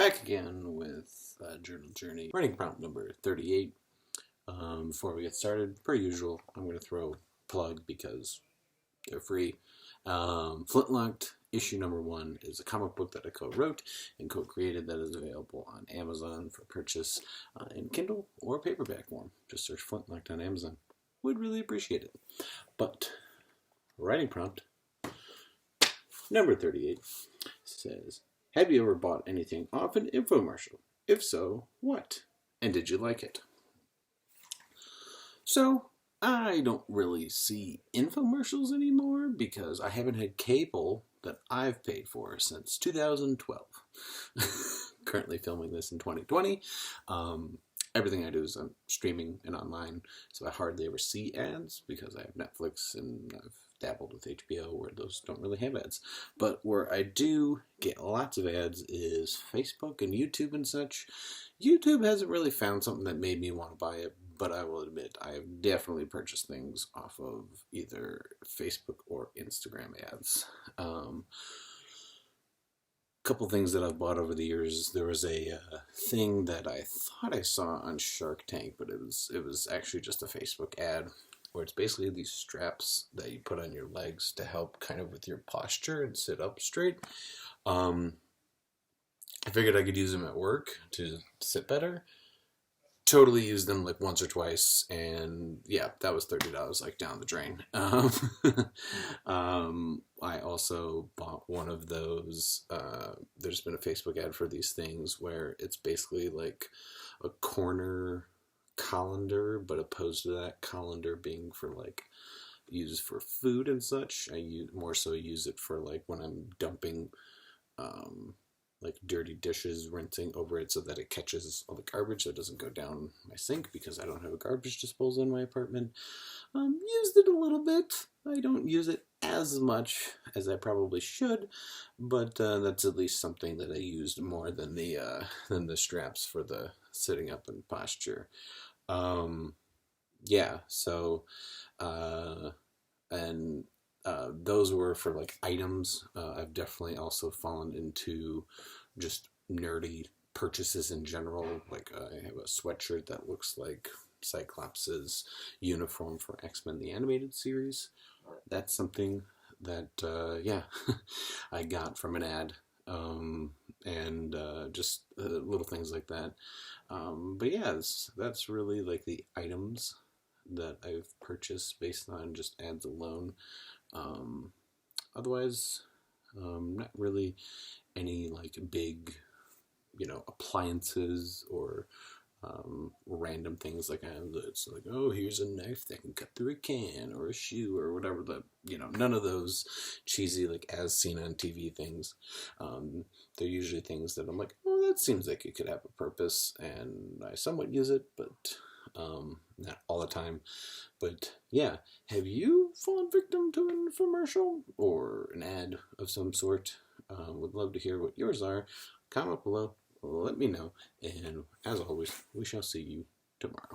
Back again with Journal Journey, writing prompt number 38. Before we get started, per usual, I'm going to throw a plug because they're free. Flintlocked issue number 1 is a comic book that I co-wrote and co-created that is available on Amazon for purchase in Kindle or paperback form. Just search Flintlocked on Amazon. Would really appreciate it. But writing prompt number 38 says, have you ever bought anything off an infomercial? If so, what? And did you like it? So, I don't really see infomercials anymore because I haven't had cable that I've paid for since 2012. Currently filming this in 2020. Everything I do is on streaming and online, so I hardly ever see ads because I have Netflix and I've dabbled with HBO where those don't really have ads. But where I do get lots of ads is Facebook and YouTube and such. YouTube hasn't really found something that made me want to buy it, but I will admit I have definitely purchased things off of either Facebook or Instagram ads. Couple things that I've bought over the years. There was a thing that I thought I saw on Shark Tank, but it was actually just a Facebook ad where it's basically these straps that you put on your legs to help kind of with your posture and sit up straight. I figured I could use them at work to sit better. Totally used them like once or twice, and yeah, that was $30 like down the drain. I also bought one of those. There's been a Facebook ad for these things where it's basically like a corner colander, but opposed to that colander being for like used for food and such. I more so use it for like when I'm dumping like dirty dishes, rinsing over it so that it catches all the garbage so it doesn't go down my sink because I don't have a garbage disposal in my apartment. Used it a little bit. I don't use it as much as I probably should, but that's at least something that I used more than the straps for the sitting up and posture. Yeah, so and those were for like items. I've definitely also fallen into just nerdy purchases in general. Like I have a sweatshirt that looks like Cyclops' uniform for X-Men the Animated Series. That's something that, yeah, I got from an ad. And just little things like that. But yeah, that's really like the items that I've purchased based on just ads alone. Otherwise, not really any like big, appliances or random things like it's like, oh, here's a knife that can cut through a can or a shoe or whatever. None of those cheesy like as seen on TV things. They're usually things that I'm like, oh, that seems like it could have a purpose, and I somewhat use it, but not all the time. But yeah, have you fallen victim to an infomercial or an ad of some sort? Would love to hear what yours are. Comment below, let me know, and as always, we shall see you tomorrow.